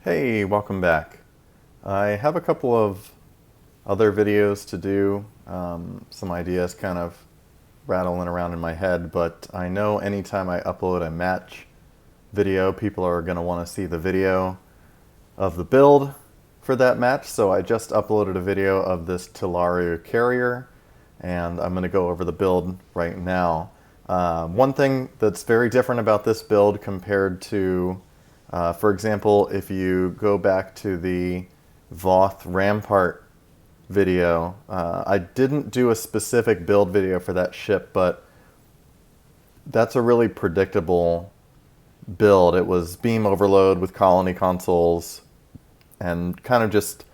Hey, welcome back. I have a couple of other videos to do, some ideas kind of rattling around in my head, but I know anytime I upload a match video, people are going to want to see the video of the build for that match, so I just uploaded a video of this Tilaru carrier, and I'm going to go over the build right now. One thing that's very different about this build compared to for example, if you go back to the Voth Rampart video, I didn't do a specific build video for that ship, but that's a really predictable build. It was beam overload with colony consoles and kind of just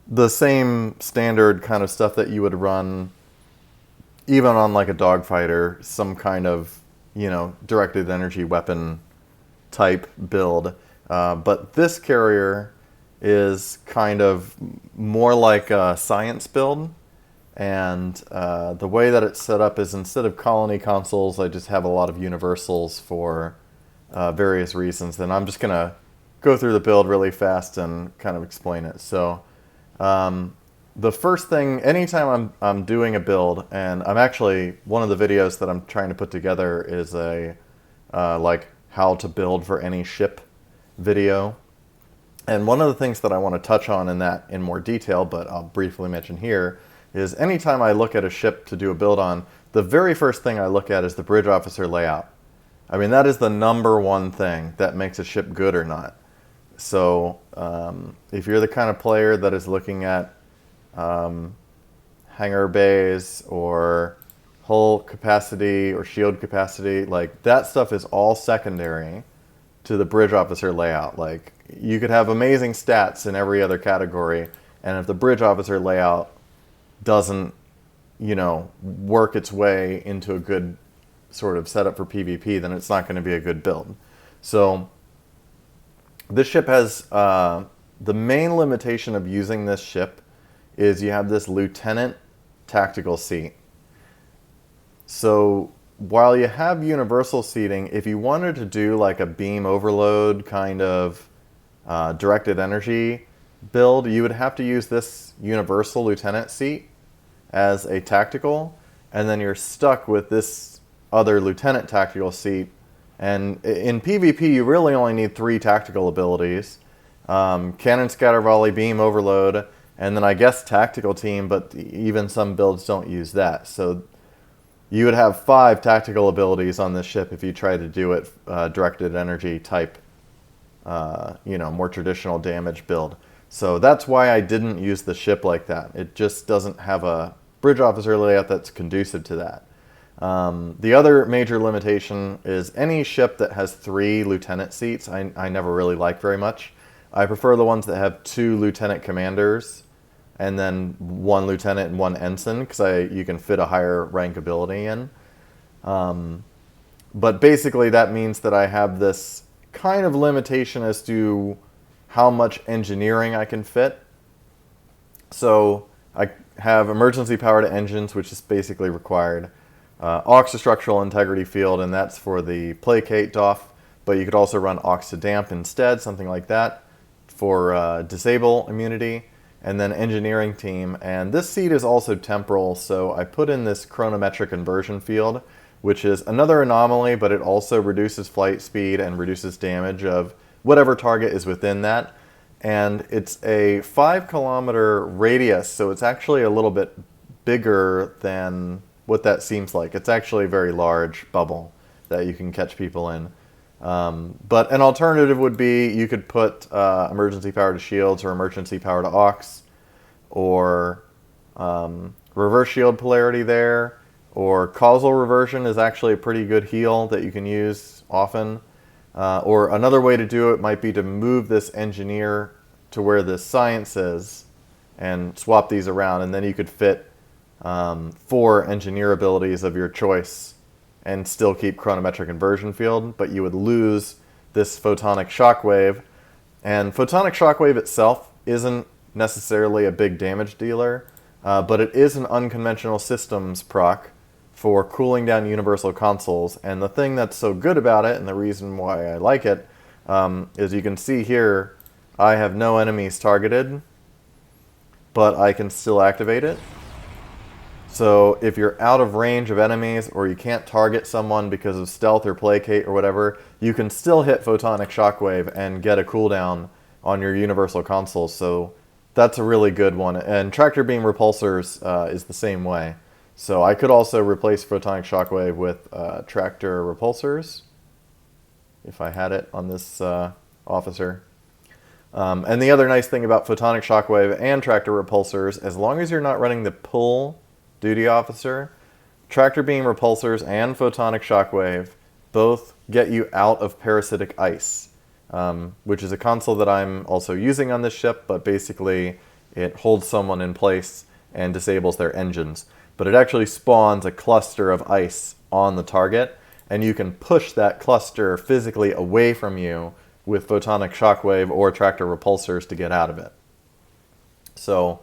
the same standard kind of stuff that you would run even on like a dogfighter, some kind of, directed energy weapon type build, but this carrier is kind of more like a science build, and the way that it's set up is instead of colony consoles, I just have a lot of universals for various reasons, and I'm just going to go through the build really fast and kind of explain it. So the first thing, anytime I'm doing a build, and I'm actually, one of the videos that I'm trying to put together is a like how to build for any ship video. And one of the things that I want to touch on in more detail, but I'll briefly mention here, is anytime I look at a ship to do a build on, the very first thing I look at is the bridge officer layout. I mean, that is the number one thing that makes a ship good or not. So if you're the kind of player that is looking at hangar bays or hull capacity or shield capacity, like that stuff is all secondary to the bridge officer layout. Like, you could have amazing stats in every other category, and if the bridge officer layout doesn't, work its way into a good sort of setup for PvP, then it's not going to be a good build. So this ship has, the main limitation of using this ship is you have this lieutenant tactical seat. So while you have universal seating, if you wanted to do like a beam overload kind of directed energy build, you would have to use this universal lieutenant seat as a tactical, and then you're stuck with this other lieutenant tactical seat. And in PvP, you really only need 3 tactical abilities. Cannon, scatter, volley, beam, overload, and then I guess tactical team, but even some builds don't use that. So you would have 5 tactical abilities on this ship if you try to do it directed energy type, more traditional damage build. So that's why I didn't use the ship like that. It just doesn't have a bridge officer layout that's conducive to that. The other major limitation is any ship that has 3 lieutenant seats, I never really like very much. I prefer the ones that have 2 lieutenant commanders and then 1 lieutenant and 1 ensign, because you can fit a higher rank ability in. But basically that means that I have this kind of limitation as to how much engineering I can fit. So I have emergency power to engines, which is basically required. Aux to structural integrity field, and that's for the placate DOF, but you could also run aux to damp instead, something like that, for disable immunity. And then engineering team, and this seat is also temporal, so I put in this chronometric inversion field, which is another anomaly, but it also reduces flight speed and reduces damage of whatever target is within that. And it's a 5-kilometer radius, so it's actually a little bit bigger than what that seems like. It's actually a very large bubble that you can catch people in. But an alternative would be you could put emergency power to shields or emergency power to aux, or reverse shield polarity there, or causal reversion is actually a pretty good heal that you can use often. Or another way to do it might be to move this engineer to where this science is and swap these around, and then you could fit 4 engineer abilities of your choice and still keep chronometric inversion field, but you would lose this photonic shockwave. And photonic shockwave itself isn't necessarily a big damage dealer, but it is an unconventional systems proc for cooling down universal consoles. And the thing that's so good about it, and the reason why I like it, is you can see here, I have no enemies targeted, but I can still activate it. So if you're out of range of enemies or you can't target someone because of stealth or placate or whatever, you can still hit Photonic Shockwave and get a cooldown on your universal consoles. So that's a really good one. And Tractor Beam Repulsors is the same way. So I could also replace Photonic Shockwave with Tractor Repulsors if I had it on this officer. And the other nice thing about Photonic Shockwave and Tractor Repulsors, as long as you're not running the pull duty officer, Tractor Beam Repulsors and Photonic Shockwave both get you out of Parasitic Ice, which is a console that I'm also using on this ship, but basically it holds someone in place and disables their engines. But it actually spawns a cluster of ice on the target, and you can push that cluster physically away from you with Photonic Shockwave or Tractor Repulsors to get out of it. So,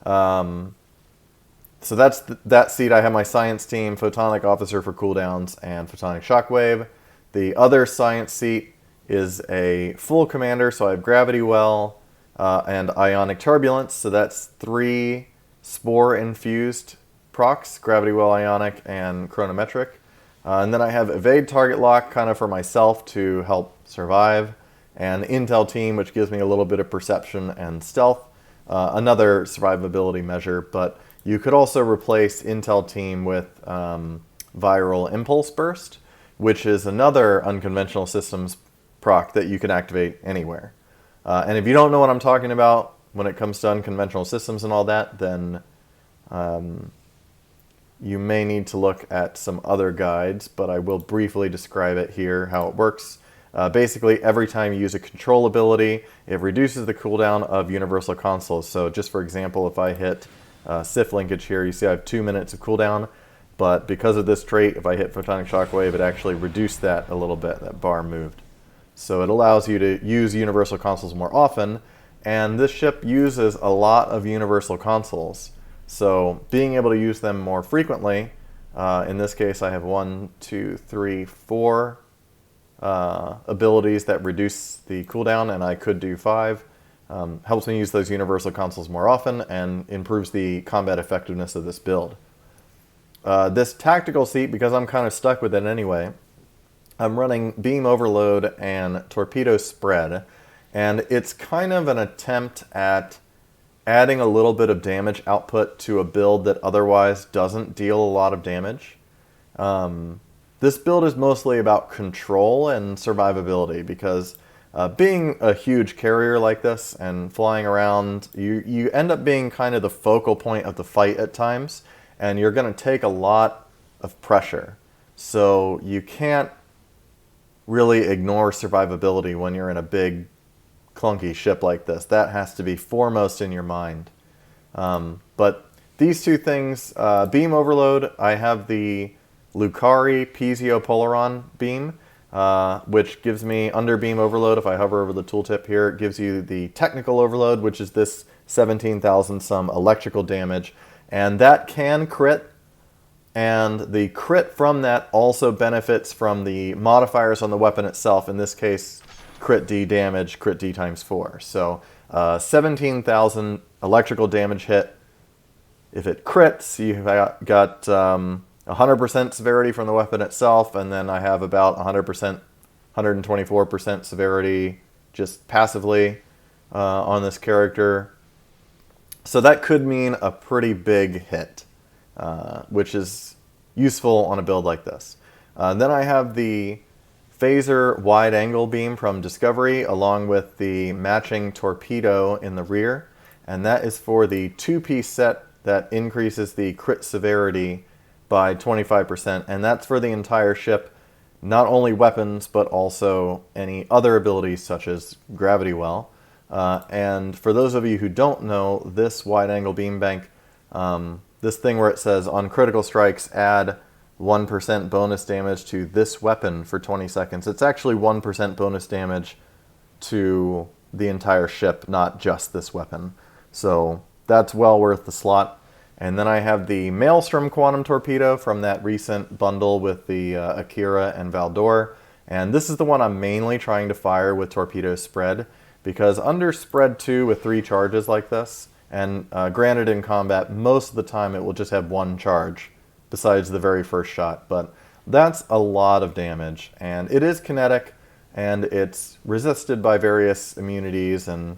so that's that seat. I have my Science Team, Photonic Officer for cooldowns, and Photonic Shockwave. The other Science seat is a full commander, so I have Gravity Well and Ionic Turbulence, so that's 3 Spore-infused procs, Gravity Well, Ionic, and Chronometric. And then I have Evade Target Lock, kind of for myself to help survive, and Intel Team, which gives me a little bit of perception and stealth, another survivability measure, but you could also replace Intel Team with Viral Impulse Burst, which is another unconventional systems proc that you can activate anywhere. And if you don't know what I'm talking about when it comes to unconventional systems and all that, then you may need to look at some other guides, but I will briefly describe it here, how it works. Basically, every time you use a control ability, it reduces the cooldown of universal consoles. So just for example, if I hit Sif linkage here, you see I have 2 minutes of cooldown, but because of this trait, if I hit Photonic Shockwave, it actually reduced that a little bit, that bar moved. So it allows you to use universal consoles more often, and this ship uses a lot of universal consoles. So being able to use them more frequently, in this case I have 1, 2, 3, 4 abilities that reduce the cooldown, and I could do 5. Helps me use those universal consoles more often and improves the combat effectiveness of this build. This tactical seat, because I'm kind of stuck with it anyway, I'm running Beam Overload and Torpedo Spread, and it's kind of an attempt at adding a little bit of damage output to a build that otherwise doesn't deal a lot of damage. This build is mostly about control and survivability, because being a huge carrier like this and flying around, you end up being kind of the focal point of the fight at times, and you're going to take a lot of pressure. So you can't really ignore survivability when you're in a big, clunky ship like this. That has to be foremost in your mind. But these two things, Beam Overload, I have the Lucari Pizio Polaron beam, which gives me under Beam Overload. If I hover over the tooltip here, it gives you the Technical Overload, which is this 17,000 some electrical damage, and that can crit, and the crit from that also benefits from the modifiers on the weapon itself, in this case crit D damage, crit D times 4. So 17,000 electrical damage hit. If it crits, you've got 100% severity from the weapon itself, and then I have about 100%, 124% severity just passively on this character. So that could mean a pretty big hit, which is useful on a build like this. Then I have the Phaser Wide Angle Beam from Discovery, along with the matching torpedo in the rear, and that is for the 2-piece set that increases the crit severity by 25%, and that's for the entire ship, not only weapons, but also any other abilities such as Gravity Well. And for those of you who don't know, this wide angle beam bank, this thing where it says on critical strikes add 1% bonus damage to this weapon for 20 seconds, it's actually 1% bonus damage to the entire ship, not just this weapon. So that's well worth the slot. And then I have the Maelstrom Quantum Torpedo from that recent bundle with the Akira and Valdor. And this is the one I'm mainly trying to fire with Torpedo Spread. because under spread 2 with 3 charges like this, and granted in combat, most of the time it will just have 1 charge, besides the very first shot, but that's a lot of damage, and it is kinetic, and it's resisted by various immunities and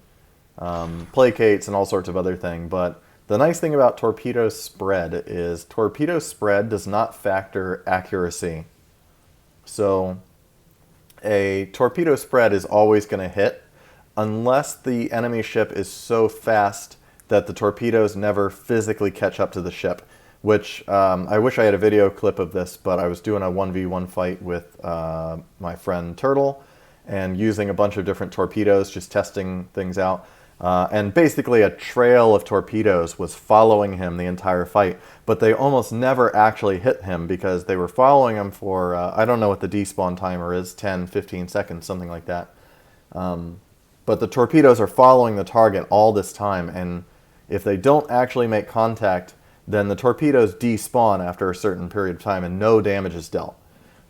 placates and all sorts of other things, but the nice thing about torpedo spread is torpedo spread does not factor accuracy. So a torpedo spread is always going to hit unless the enemy ship is so fast that the torpedoes never physically catch up to the ship, which I wish I had a video clip of this, but I was doing a 1v1 fight with my friend Turtle and using a bunch of different torpedoes, just testing things out. And basically a trail of torpedoes was following him the entire fight, but they almost never actually hit him because they were following him for, I don't know what the despawn timer is, 10, 15 seconds, something like that. But the torpedoes are following the target all this time, and if they don't actually make contact, then the torpedoes despawn after a certain period of time and no damage is dealt.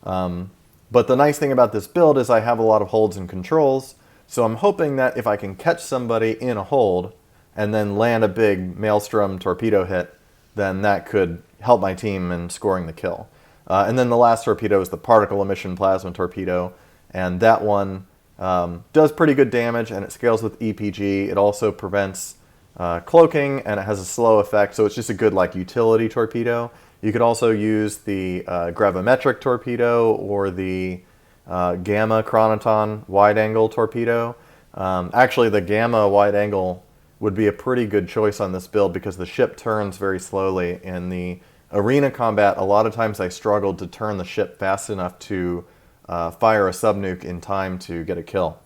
But the nice thing about this build is I have a lot of holds and controls, so I'm hoping that if I can catch somebody in a hold and then land a big maelstrom torpedo hit, then that could help my team in scoring the kill. And then the last torpedo is the particle emission plasma torpedo, and that one does pretty good damage, and it scales with EPG. It also prevents cloaking, and it has a slow effect, so it's just a good like utility torpedo. You could also use the gravimetric torpedo or the Gamma Chronoton wide-angle torpedo. Actually, the Gamma wide-angle would be a pretty good choice on this build because the ship turns very slowly. In the arena combat, a lot of times I struggled to turn the ship fast enough to fire a subnuke in time to get a kill.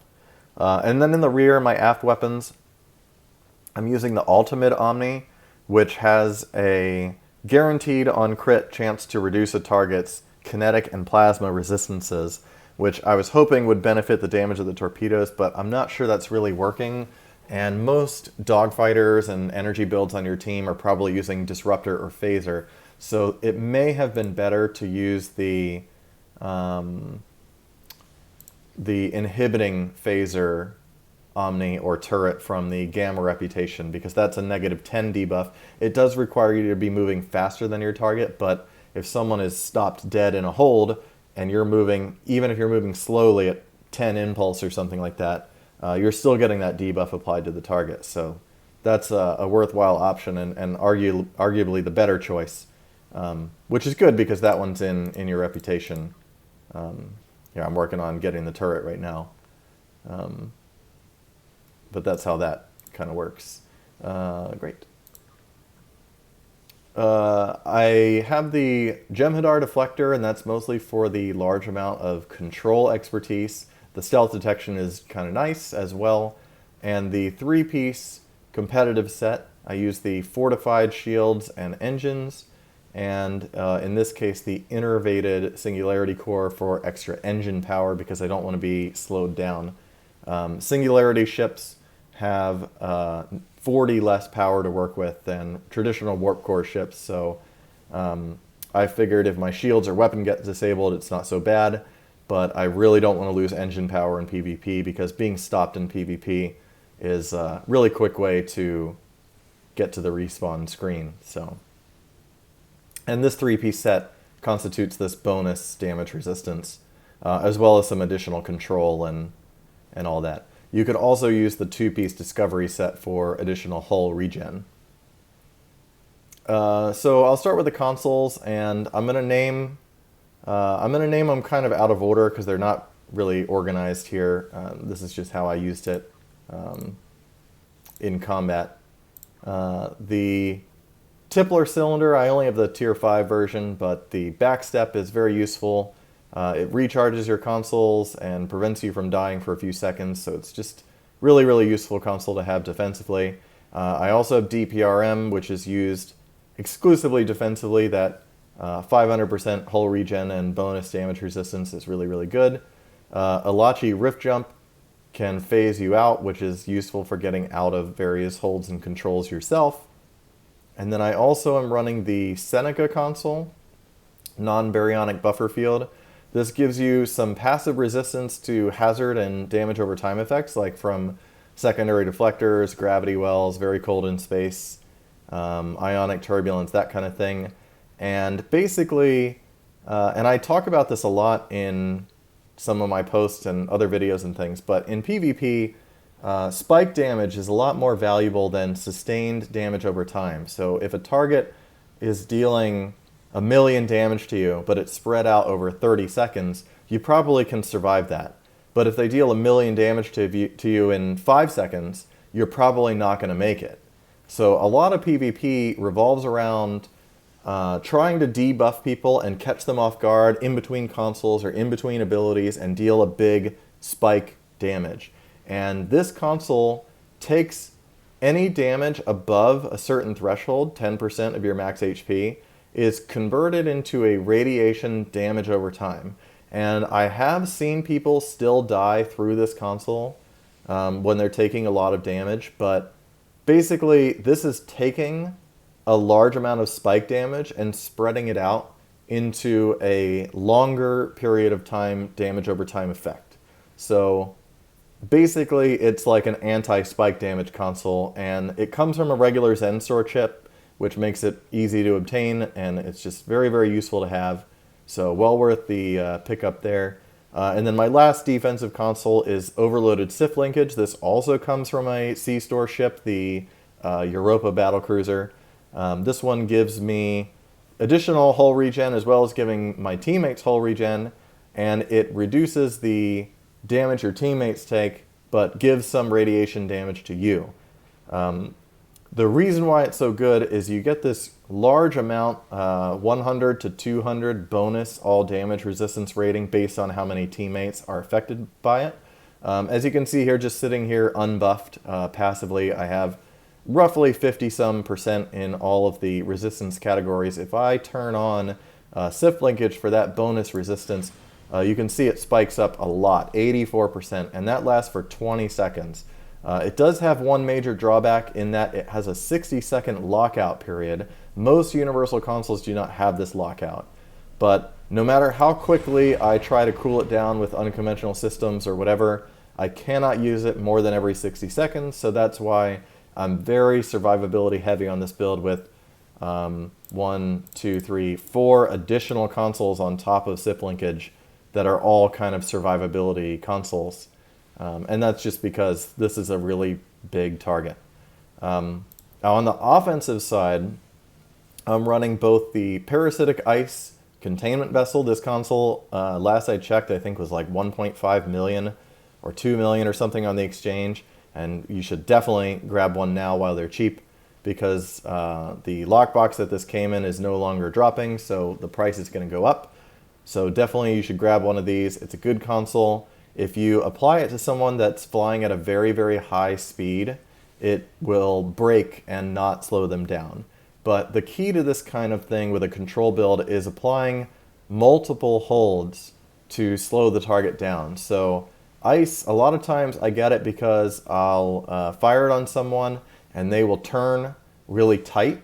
And then in the rear, my aft weapons, I'm using the Ultimate Omni, which has a guaranteed on crit chance to reduce a target's kinetic and plasma resistances, which I was hoping would benefit the damage of the torpedoes, but I'm not sure that's really working. And most dogfighters and energy builds on your team are probably using Disruptor or Phaser, so it may have been better to use the inhibiting Phaser Omni or turret from the Gamma reputation, because that's a -10 debuff. It does require you to be moving faster than your target, but if someone is stopped dead in a hold, and you're moving, even if you're moving slowly at 10 impulse or something like that, you're still getting that debuff applied to the target. So that's a worthwhile option and arguably the better choice, which is good because that one's in your reputation. Yeah, I'm working on getting the turret right now. But that's how that kind of works. Great. I have the Jem'Hadar deflector, and that's mostly for the large amount of control expertise. The stealth detection is kind of nice as well. And the 3-piece competitive set, I use the fortified shields and engines, and in this case the innervated singularity core for extra engine power because I don't want to be slowed down. Singularity ships have 40 less power to work with than traditional warp core ships, so I figured if my shields or weapon get disabled, it's not so bad, but I really don't want to lose engine power in PvP because being stopped in PvP is a really quick way to get to the respawn screen. So, and this 3-piece set constitutes this bonus damage resistance, as well as some additional control and all that. You could also use the 2-piece discovery set for additional hull regen. So I'll start with the consoles, and I'm gonna name them kind of out of order because they're not really organized here. This is just how I used it in combat. The Tippler cylinder, I only have the tier 5 version, but the backstep is very useful. It recharges your consoles and prevents you from dying for a few seconds, so it's just really, really useful console to have defensively. I also have DPRM, which is used exclusively defensively. That 500% hull regen and bonus damage resistance is really, really good. Elachi Rift Jump can phase you out, which is useful for getting out of various holds and controls yourself. And then I also am running the Seneca console, non-baryonic buffer field. This gives you some passive resistance to hazard and damage over time effects, like from secondary deflectors, gravity wells, very cold in space, ionic turbulence, that kind of thing. And basically, and I talk about this a lot in some of my posts and other videos and things, but in PvP, spike damage is a lot more valuable than sustained damage over time. So if a target is dealing 1,000,000 damage to you, but it's spread out over 30 seconds, you probably can survive that. But if they deal 1,000,000 damage to you in 5 seconds, you're probably not going to make it. So a lot of PvP revolves around trying to debuff people and catch them off guard in between consoles or in between abilities and deal a big spike damage. And this console takes any damage above a certain threshold, 10% of your max HP, is converted into a radiation damage over time. And I have seen people still die through this console when they're taking a lot of damage, but basically this is taking a large amount of spike damage and spreading it out into a longer period of time damage over time effect. So basically it's like an anti-spike damage console, and it comes from a regular Zen-Store chip, which makes it easy to obtain, and it's just very, very useful to have. So well worth the pickup there. And then my last defensive console is overloaded SIF linkage. This also comes from a C-Store ship, the Europa Battlecruiser. This one gives me additional hull regen as well as giving my teammates hull regen, and it reduces the damage your teammates take, but gives some radiation damage to you. The reason why it's so good is you get this large amount, 100 to 200 bonus all damage resistance rating based on how many teammates are affected by it. As you can see here, just sitting here unbuffed passively, I have roughly 50-some% in all of the resistance categories. If I turn on SIF linkage for that bonus resistance, you can see it spikes up a lot, 84%, and that lasts for 20 seconds. It does have one major drawback in that it has a 60-second lockout period. Most universal consoles do not have this lockout. But no matter how quickly I try to cool it down with unconventional systems or whatever, I cannot use it more than every 60 seconds, so that's why I'm very survivability heavy on this build with 1, 2, 3, 4 additional consoles on top of SIP linkage that are all kind of survivability consoles. And that's just because this is a really big target. Now on the offensive side, I'm running both the parasitic ice containment vessel. This console, last I checked, I think was like 1.5 million or 2 million or something on the exchange. And you should definitely grab one now while they're cheap, because the lockbox that this came in is no longer dropping, so the price is going to go up. So definitely you should grab one of these. It's a good console. If you apply it to someone that's flying at a very, very high speed, it will break and not slow them down. But the key to this kind of thing with a control build is applying multiple holds to slow the target down. So ice, a lot of times I get it because I'll fire it on someone and they will turn really tight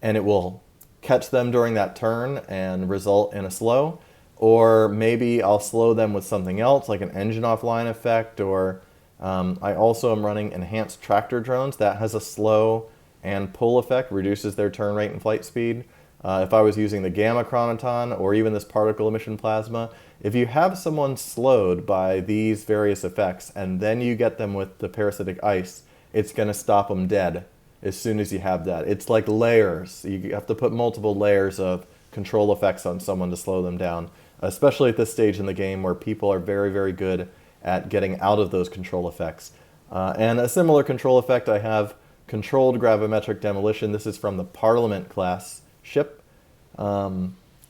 and it will catch them during that turn and result in a slow. Or maybe I'll slow them with something else like an engine offline effect, or I also am running enhanced tractor drones. That has a slow and pull effect, reduces their turn rate and flight speed. If I was using the gamma chronoton or even this particle emission plasma, if you have someone slowed by these various effects and then you get them with the parasitic ice, it's going to stop them dead as soon as you have that. It's like layers. You have to put multiple layers of control effects on someone to slow them down, especially at this stage in the game where people are very, very good at getting out of those control effects. And a similar control effect, I have controlled gravimetric demolition. This is from the Parliament class ship.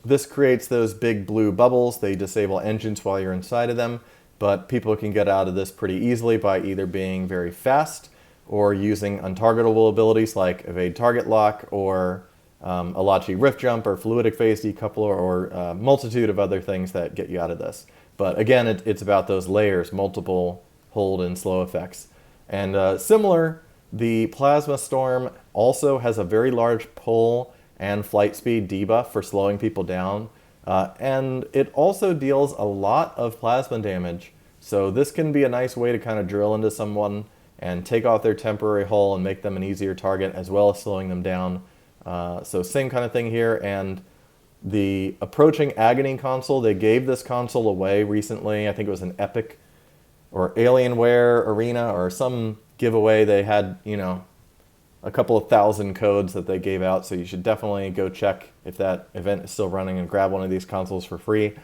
This creates those big blue bubbles. They disable engines while you're inside of them, but people can get out of this pretty easily by either being very fast or using untargetable abilities like evade target lock or Alachi rift jump or fluidic phase decoupler or a multitude of other things that get you out of this. But again, it's about those layers, multiple hold and slow effects. And similar, the Plasma Storm also has a very large pull and flight speed debuff for slowing people down. And it also deals a lot of plasma damage. So this can be a nice way to kind of drill into someone and take off their temporary hull and make them an easier target, as well as slowing them down. So same kind of thing here. And the approaching Agony console, they gave this console away recently. I think it was an Epic or Alienware Arena or some giveaway. They had, you know, a couple of thousand codes that they gave out, so you should definitely go check if that event is still running and grab one of these consoles for free.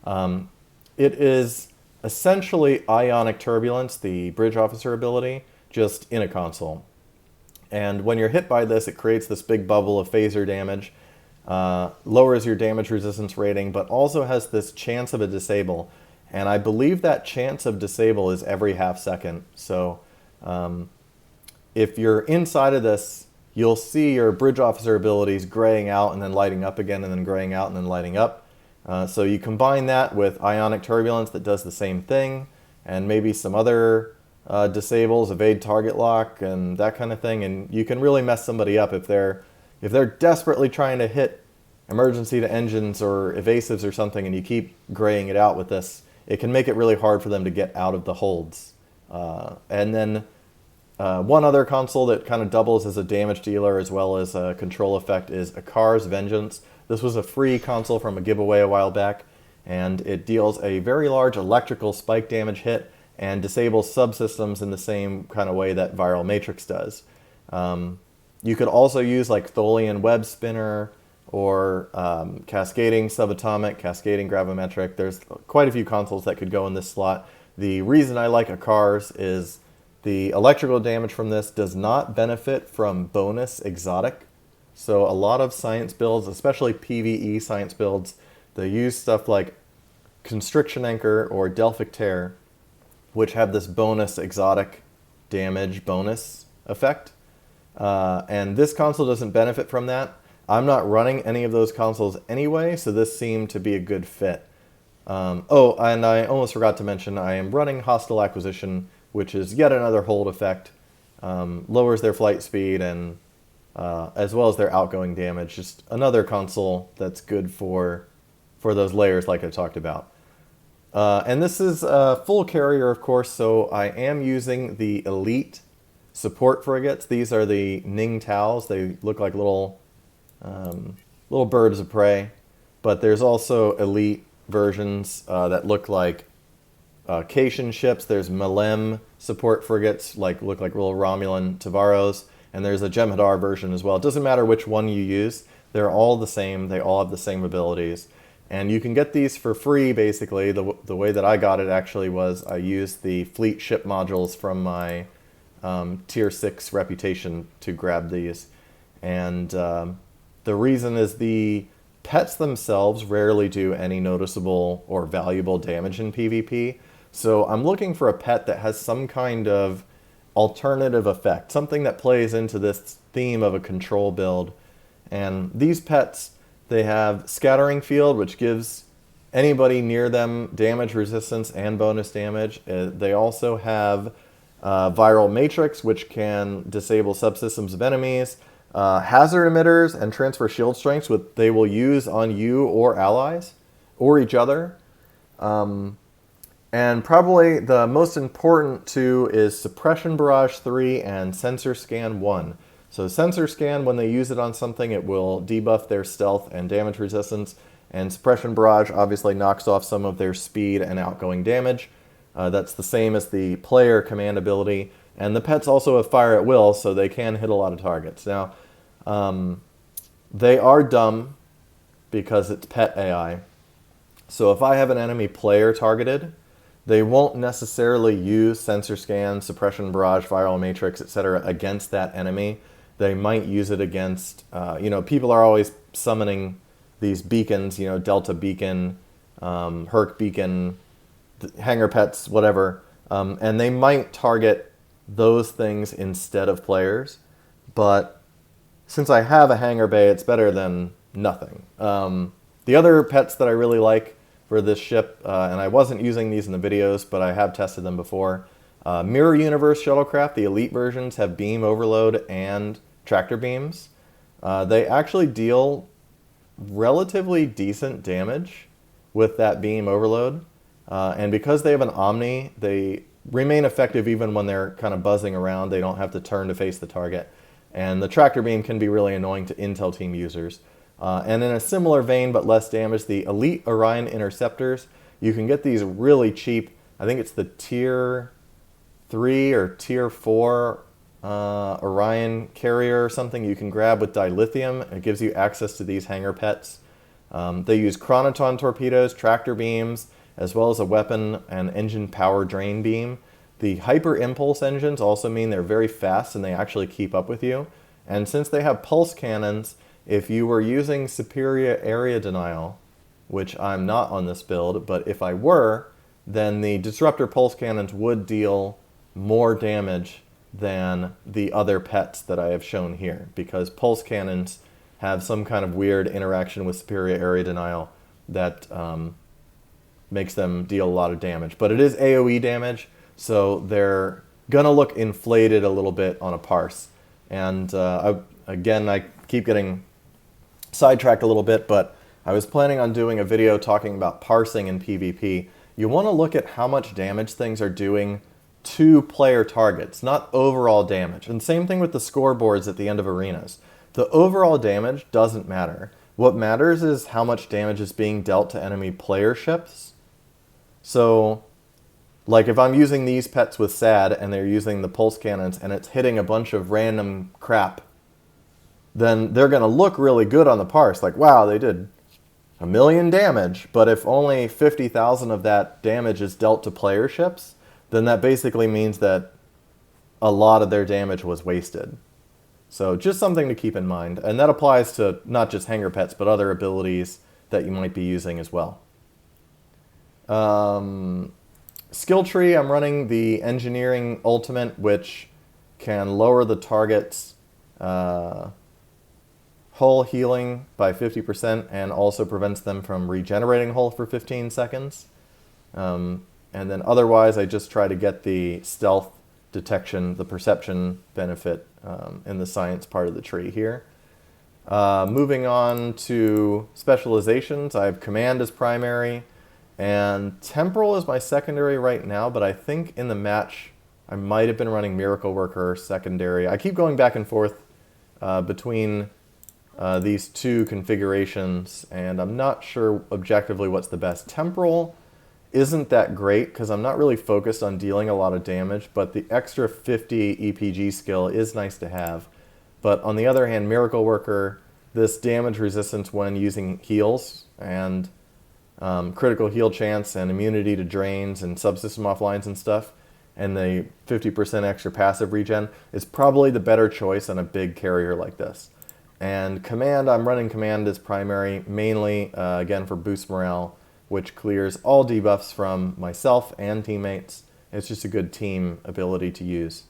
It is essentially Ionic Turbulence, the bridge officer ability, just in a console. And when you're hit by this, it creates this big bubble of phaser damage, lowers your damage resistance rating, but also has this chance of a disable. And I believe that chance of disable is every half second. So if you're inside of this, you'll see your bridge officer abilities graying out and then lighting up again, and then graying out and then lighting up. So you combine that with Ionic Turbulence that does the same thing, and maybe some other disables, evade target lock, and that kind of thing, and you can really mess somebody up if they're desperately trying to hit emergency to engines or evasives or something, and you keep graying it out with this. It can make it really hard for them to get out of the holds. And then one other console that kind of doubles as a damage dealer as well as a control effect is Akar's Vengeance. This was a free console from a giveaway a while back, and it deals a very large electrical spike damage hit and disables subsystems in the same kind of way that Viral Matrix does. You could also use like Tholian Web Spinner or Cascading Subatomic, Cascading Gravimetric. There's quite a few consoles that could go in this slot. The reason I like Akar's is the electrical damage from this does not benefit from bonus exotic. So a lot of science builds, especially PvE science builds, they use stuff like Constriction Anchor or Delphic Tear, which have this bonus exotic damage bonus effect. And this console doesn't benefit from that. I'm not running any of those consoles anyway, so this seemed to be a good fit. Oh, and I almost forgot to mention, I am running Hostile Acquisition, which is yet another hold effect. Lowers their flight speed and as well as their outgoing damage. Just another console that's good for those layers like I talked about. And this is a full carrier, of course, so I am using the Elite support frigates. These are the ning'taos. They look like little birds of prey. But there's also Elite versions that look like Cation ships. There's Malem support frigates, look like little Romulan Tavaros. And there's a Jem'Hadar version as well. It doesn't matter which one you use. They're all the same. They all have the same abilities. And you can get these for free, basically. The way that I got it actually was I used the fleet ship modules from my Tier 6 reputation to grab these. And the reason is the pets themselves rarely do any noticeable or valuable damage in PvP. So I'm looking for a pet that has some kind of alternative effect, something that plays into this theme of a control build. And these pets, they have Scattering Field, which gives anybody near them damage resistance and bonus damage. They also have Viral Matrix, which can disable subsystems of enemies. Hazard Emitters and Transfer Shield Strengths, which they will use on you or allies or each other. And probably the most important two is Suppression Barrage 3 and Sensor Scan 1. So Sensor Scan, when they use it on something, it will debuff their stealth and damage resistance. And Suppression Barrage obviously knocks off some of their speed and outgoing damage. That's the same as the player command ability. And the pets also have Fire at Will, so they can hit a lot of targets. Now, they are dumb because it's pet AI. So if I have an enemy player targeted, they won't necessarily use Sensor Scan, Suppression Barrage, Viral Matrix, etc. against that enemy. They might use it against, people are always summoning these beacons, Delta Beacon, Herc Beacon, Hangar Pets, whatever. And they might target those things instead of players. But since I have a Hangar Bay, it's better than nothing. The other pets that I really like for this ship, and I wasn't using these in the videos, but I have tested them before. Mirror Universe Shuttlecraft, the Elite versions, have Beam Overload and Tractor Beams. They actually deal relatively decent damage with that Beam Overload. And because they have an Omni, they remain effective even when they're kind of buzzing around. They don't have to turn to face the target. And the tractor beam can be really annoying to intel team users. And in a similar vein but less damage, the Elite Orion Interceptors, you can get these really cheap. I think it's the Tier 3 or Tier 4 Orion carrier or something you can grab with dilithium. It gives you access to these hangar pets. They use chronoton torpedoes, tractor beams, as well as a weapon and engine power drain beam. The hyper impulse engines also mean they're very fast and they actually keep up with you. And since they have pulse cannons, if you were using superior area denial, which I'm not on this build, but if I were, then the disruptor pulse cannons would deal more damage than the other pets that I have shown here, because pulse cannons have some kind of weird interaction with superior area denial that makes them deal a lot of damage. But it is AoE damage, so they're going to look inflated a little bit on a parse. And again, I keep getting sidetracked a little bit, but I was planning on doing a video talking about parsing in PvP. You want to look at how much damage things are doing to player targets, not overall damage. And same thing with the scoreboards at the end of arenas. The overall damage doesn't matter. What matters is how much damage is being dealt to enemy player ships. So, like if I'm using these pets with SAD and they're using the pulse cannons and it's hitting a bunch of random crap, then they're going to look really good on the parse. Like, wow, they did 1 million damage. But if only 50,000 of that damage is dealt to player ships, then that basically means that a lot of their damage was wasted. So just something to keep in mind. And that applies to not just hangar pets, but other abilities that you might be using as well. Skill tree, I'm running the Engineering Ultimate, which can lower the target's hull healing by 50% and also prevents them from regenerating hull for 15 seconds. And then otherwise, I just try to get the stealth detection, the perception benefit in the science part of the tree here. Moving on to specializations, I have command as primary, and temporal is my secondary right now, but I think in the match I might have been running Miracle Worker secondary. I keep going back and forth between these two configurations, and I'm not sure objectively what's the best. Temporal isn't that great because I'm not really focused on dealing a lot of damage, but the extra 50 EPG skill is nice to have. But on the other hand, Miracle Worker, this damage resistance when using heals and critical heal chance and immunity to drains and subsystem offlines and stuff, and the 50% extra passive regen is probably the better choice on a big carrier like this. And command, I'm running command as primary, mainly, again, for boost morale, which clears all debuffs from myself and teammates. It's just a good team ability to use.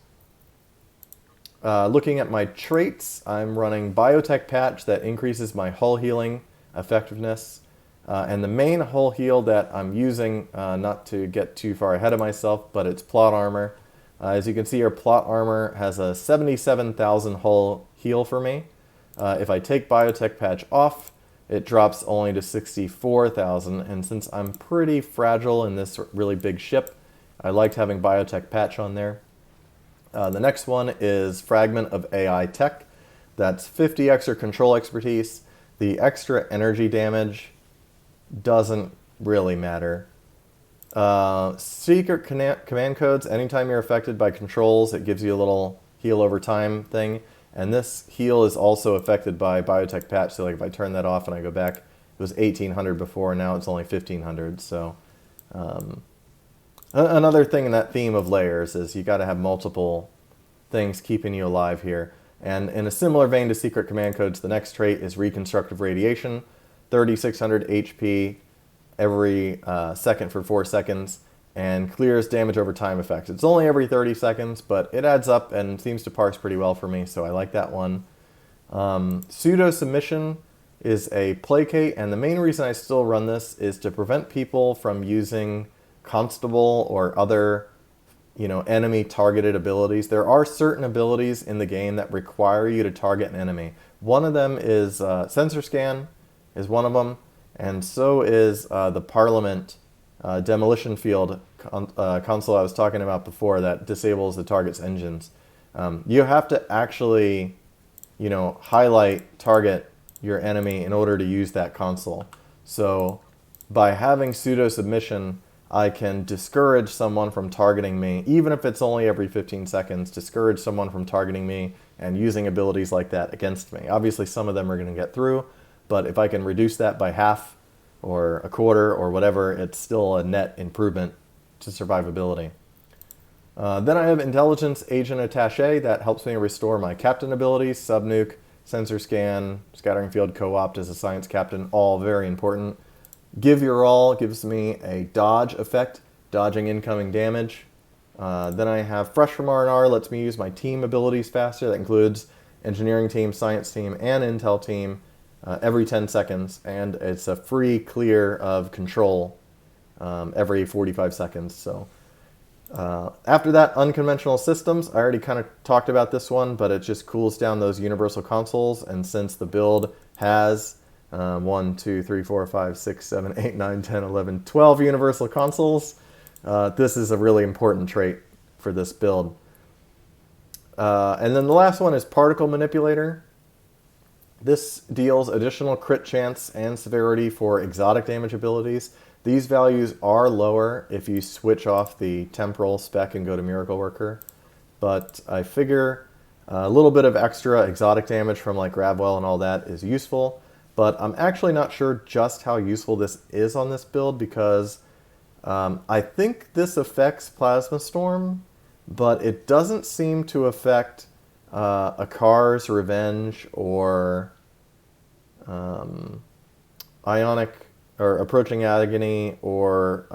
Looking at my traits, I'm running Biotech Patch that increases my hull healing effectiveness. And the main hull heal that I'm using, not to get too far ahead of myself, but it's Plot Armor. As you can see here, Plot Armor has a 77,000 hull heal for me. If I take Biotech Patch off, it drops only to 64,000, and since I'm pretty fragile in this really big ship, I liked having Biotech Patch on there. The next one is Fragment of AI Tech. That's 50 extra control expertise. The extra energy damage doesn't really matter. Secret command codes, anytime you're affected by controls, it gives you a little heal over time thing. And this heal is also affected by Biotech Patch, so like if I turn that off and I go back, it was 1800 before, now it's only 1500. So another thing in that theme of layers is you got to have multiple things keeping you alive here. And in a similar vein to secret command codes, the next trait is Reconstructive Radiation, 3600 HP every second for 4 seconds, and clears damage over time effects. It's only every 30 seconds, but it adds up and seems to parse pretty well for me, so I like that one. Pseudo Submission is a placate, and the main reason I still run this is to prevent people from using Constable or other enemy targeted abilities. There are certain abilities in the game that require you to target an enemy. One of them is Sensor Scan is one of them, and so is the Parliament Demolition Field console I was talking about before that disables the target's engines. You have to actually, highlight target your enemy in order to use that console. So by having pseudo submission, I can discourage someone from targeting me, even if it's only every 15 seconds, discourage someone from targeting me and using abilities like that against me. Obviously, some of them are going to get through, but if I can reduce that by half or a quarter or whatever, it's still a net improvement to survivability. Then I have Intelligence Agent Attaché that helps me restore my captain abilities, Subnuke, Sensor Scan, Scattering Field Co-opt as a Science Captain, all very important. Give Your All gives me a dodge effect, dodging incoming damage. Then I have Fresh from R&R, lets me use my team abilities faster. That includes Engineering Team, Science Team, and Intel Team every 10 seconds. And it's a free clear of control every 45 seconds. So after that, Unconventional Systems. I already kind of talked about this one, but it just cools down those universal consoles. And since the build has 1, 2, 3, 4, 5, 6, 7, 8, 9, 10, 11, 12 universal consoles, this is a really important trait for this build. And then the last one is Particle Manipulator. This deals additional crit chance and severity for exotic damage abilities. These values are lower if you switch off the temporal spec and go to Miracle Worker. But I figure a little bit of extra exotic damage from like Grabwell and all that is useful. But I'm actually not sure just how useful this is on this build because I think this affects Plasma Storm, but it doesn't seem to affect Akar's Revenge or Ionic or Approaching Agony, or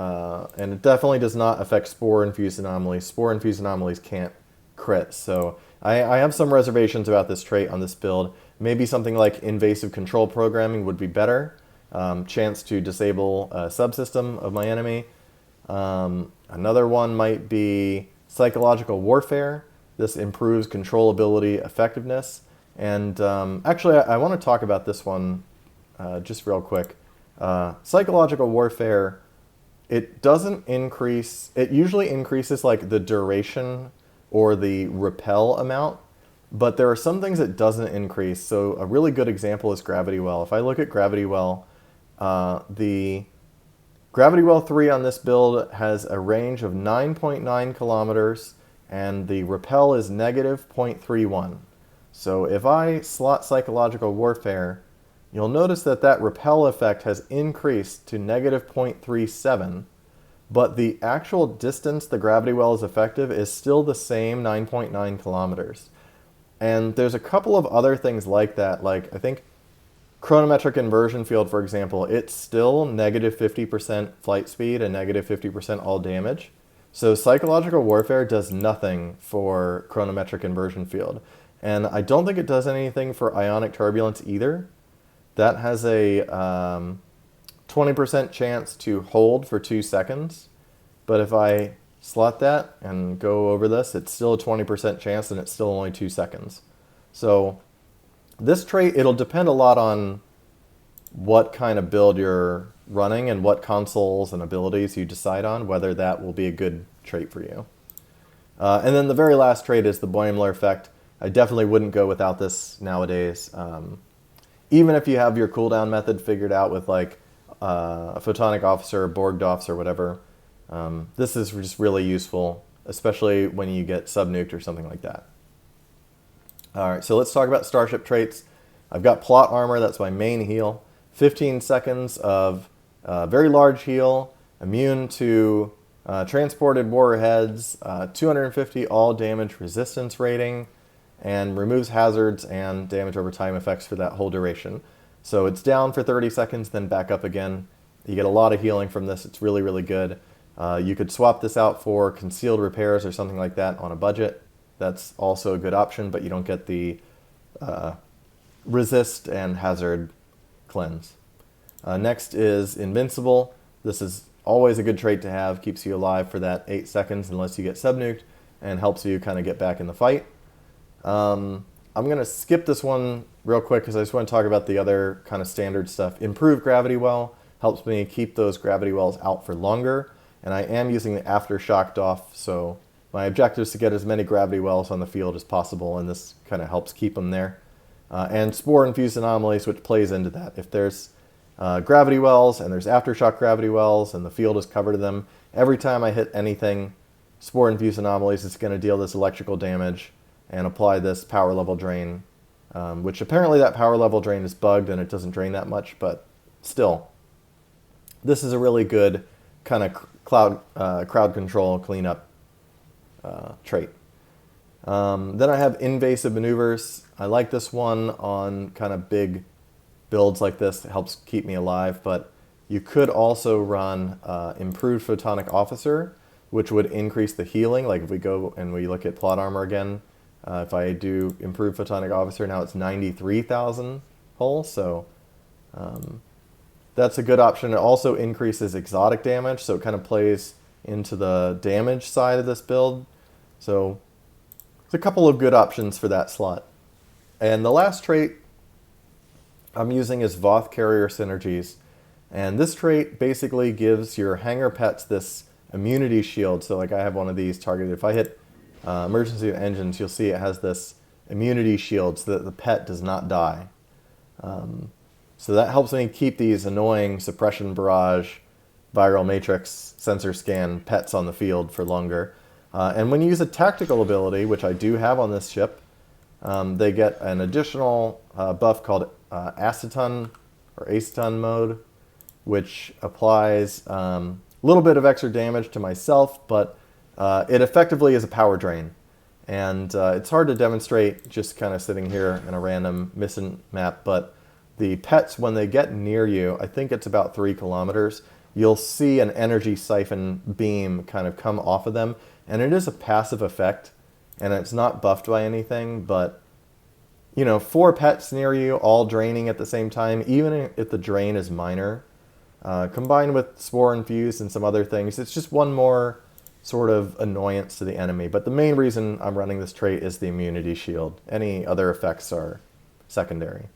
and it definitely does not affect Spore-Infused Anomalies. Spore-Infused Anomalies can't crit, so I have some reservations about this trait on this build. Maybe something like Invasive Control Programming would be better. Chance to disable a subsystem of my enemy. Another one might be Psychological Warfare. This improves controllability effectiveness. And actually, I want to talk about this one just real quick. Psychological Warfare, it doesn't increase, it usually increases like the duration or the repel amount, but there are some things it doesn't increase. So a really good example is Gravity Well. If I look at Gravity Well, the Gravity Well 3 on this build has a range of 9.9 kilometers and the repel is negative 0.31. So if I slot Psychological Warfare, you'll notice that that repel effect has increased to negative 0.37, but the actual distance the Gravity Well is effective is still the same 9.9 kilometers. And there's a couple of other things like that, like I think Chronometric Inversion Field, for example, it's still negative 50% flight speed and negative 50% all damage. So Psychological Warfare does nothing for Chronometric Inversion Field. And I don't think it does anything for Ionic Turbulence either. That has a 20% chance to hold for 2 seconds. But if I slot that and go over this, it's still a 20% chance and it's still only 2 seconds. So this trait, it'll depend a lot on what kind of build you're running and what consoles and abilities you decide on, whether that will be a good trait for you. And then the very last trait is the Boimler effect. I definitely wouldn't go without this nowadays. Even if you have your cooldown method figured out with like a Photonic Officer, Borgdorfs, or whatever, this is just really useful, especially when you get subnuked or something like that. All right, so let's talk about Starship traits. I've got Plot Armor, that's my main heal. 15 seconds of very large heal, immune to transported warheads, 250 all damage resistance rating, and removes hazards and damage over time effects for that whole duration. So it's down for 30 seconds, then back up again. You get a lot of healing from this. It's really, really good. You could swap this out for concealed repairs or something like that on a budget. That's also a good option, but you don't get the resist and hazard cleanse. Next is Invincible. This is always a good trait to have. Keeps you alive for that 8 seconds unless you get subnuked and helps you kind of get back in the fight. I'm going to skip this one real quick because I just want to talk about the other kind of standard stuff. Improved Gravity Well helps me keep those Gravity Wells out for longer. and I am using the aftershock DOF, so my objective is to get as many gravity wells on the field as possible, and this kind of helps keep them there. And spore-infused anomalies, which plays into that. If there's gravity wells and there's aftershock gravity wells and the field is covered in them, every time I hit anything spore-infused anomalies, it's going to deal this electrical damage and apply this power level drain, which apparently that power level drain is bugged and it doesn't drain that much, but still, this is a really good kind of crowd control cleanup trait. Then I have invasive maneuvers. I like this one on kind of big builds like this. It helps keep me alive, but you could also run improved photonic officer, which would increase the healing. Like if we go and we look at plot armor again, if I do improved photonic officer, now it's 93,000 hull, so that's a good option. It also increases exotic damage, so it kind of plays into the damage side of this build. So there's a couple of good options for that slot. And the last trait I'm using is Voth Carrier Synergies. And this trait basically gives your Hangar pets this immunity shield. So like I have one of these targeted. If I hit emergency engines, you'll see it has this immunity shield so that the pet does not die. So that helps me keep these annoying suppression barrage, viral matrix, sensor scan pets on the field for longer. And when you use a tactical ability, which I do have on this ship, they get an additional buff called aceton or aceton mode, which applies a little bit of extra damage to myself, but it effectively is a power drain. And it's hard to demonstrate just kind of sitting here in a random mission map, but the pets, when they get near you, I think it's about 3 kilometers, you'll see an energy siphon beam kind of come off of them. And it is a passive effect, and it's not buffed by anything, but, you know, 4 pets near you, all draining at the same time, even if the drain is minor, combined with spore infused and some other things, it's just one more sort of annoyance to the enemy. But the main reason I'm running this trait is the immunity shield. Any other effects are secondary.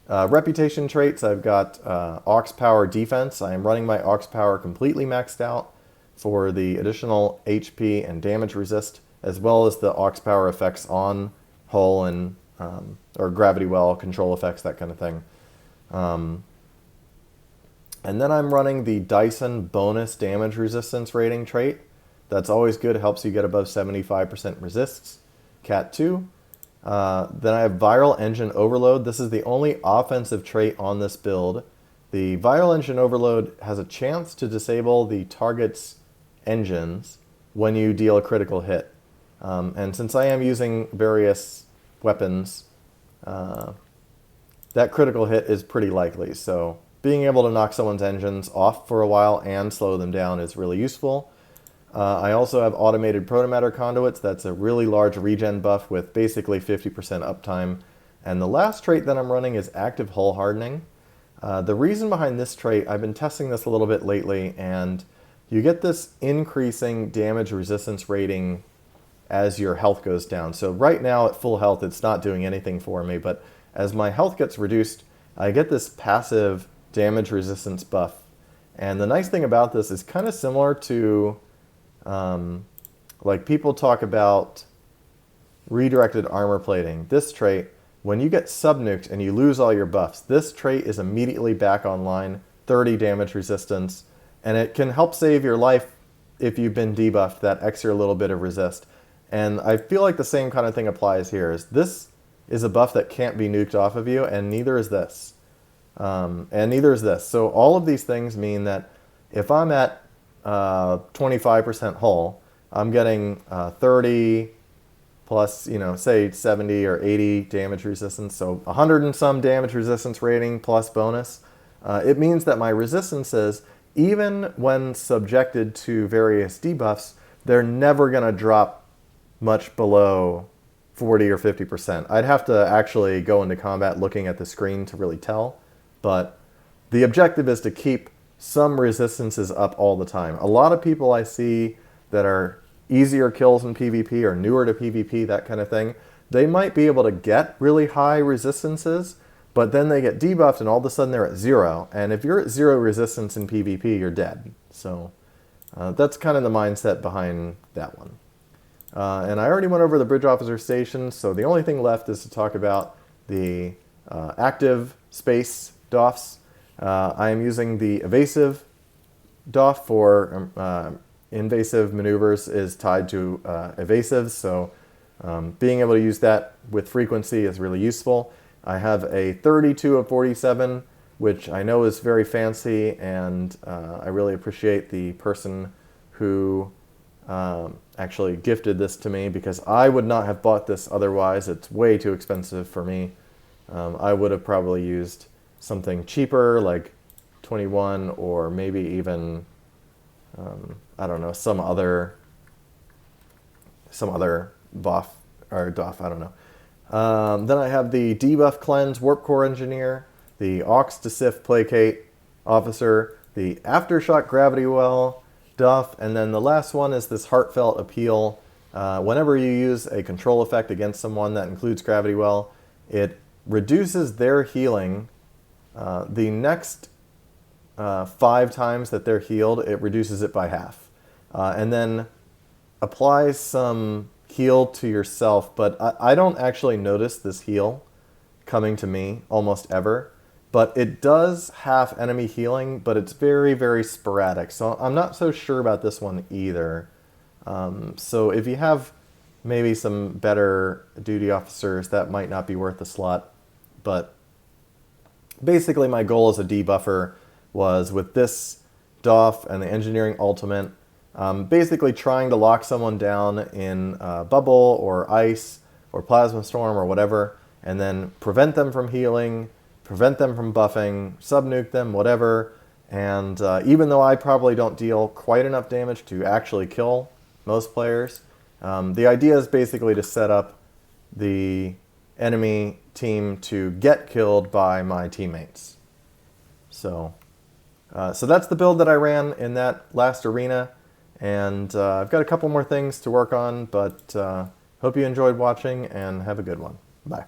Reputation traits, I've got aux power defense. I am running my aux power completely maxed out for the additional HP and damage resist, as well as the aux power effects on hull and or gravity well control effects, that kind of thing. And then I'm running the Dyson bonus damage resistance rating trait. That's always good, helps you get above 75% resists. Cat 2. Then I have viral engine overload. This is the only offensive trait on this build. The viral engine overload has a chance to disable the target's engines when you deal a critical hit. And since I am using various weapons, that critical hit is pretty likely. So being able to knock someone's engines off for a while and slow them down is really useful. I also have automated protomatter conduits. That's a really large regen buff with basically 50% uptime. And the last trait that I'm running is active hull hardening. The reason behind this trait, I've been testing this a little bit lately, and you get this increasing damage resistance rating as your health goes down. So right now at full health, it's not doing anything for me, but as my health gets reduced, I get this passive damage resistance buff. And the nice thing about this is kind of similar to like people talk about redirected armor plating. This trait, when you get sub-nuked and you lose all your buffs, this trait is immediately back online, 30 damage resistance, and it can help save your life if you've been debuffed, that extra little bit of resist. And I feel like the same kind of thing applies here. This is a buff that can't be nuked off of you, and neither is this. And neither is this. So all of these things mean that if I'm at 25% hull, I'm getting 30 plus, you know, say 70 or 80 damage resistance, so 100 and some damage resistance rating plus bonus. It means that my resistances, even when subjected to various debuffs, they're never going to drop much below 40 or 50%. I'd have to actually go into combat looking at the screen to really tell, but the objective is to keep some resistances up all the time. A lot of people I see that are easier kills in PvP or newer to PvP, that kind of thing, they might be able to get really high resistances, but then they get debuffed and all of a sudden they're at 0. And if you're at 0 resistance in PvP, you're dead. So That's kind of the mindset behind that one. And I already went over the bridge officer station, so the only thing left is to talk about the active space DOFs. I am using the evasive DOF for invasive maneuvers is tied to evasive, so being able to use that with frequency is really useful. I have a 32 of 47, which I know is very fancy, and I really appreciate the person who actually gifted this to me, because I would not have bought this otherwise. It's way too expensive for me. I would have probably used something cheaper like 21, or maybe even I don't know, some other buff or DOF, I don't know. Then I have the debuff cleanse warp core engineer, the aux to sif placate officer, the aftershock gravity well DOF, and then the last one is this heartfelt appeal. Whenever you use a control effect against someone that includes gravity well, it reduces their healing. The next 5 times that they're healed, it reduces it by half. And then applies some heal to yourself, but I don't actually notice this heal coming to me almost ever. But it does half enemy healing, but it's very, very sporadic. So I'm not so sure about this one either. So if you have maybe some better duty officers, that might not be worth the slot. But basically my goal as a debuffer was, with this DOF and the engineering ultimate, basically trying to lock someone down in bubble or ice or plasma storm or whatever, and then prevent them from healing, prevent them from buffing, sub-nuke them, whatever. And even though I probably don't deal quite enough damage to actually kill most players, the idea is basically to set up the enemy team to get killed by my teammates. So that's the build that I ran in that last arena, and I've got a couple more things to work on, but hope you enjoyed watching, and have a good one. Bye.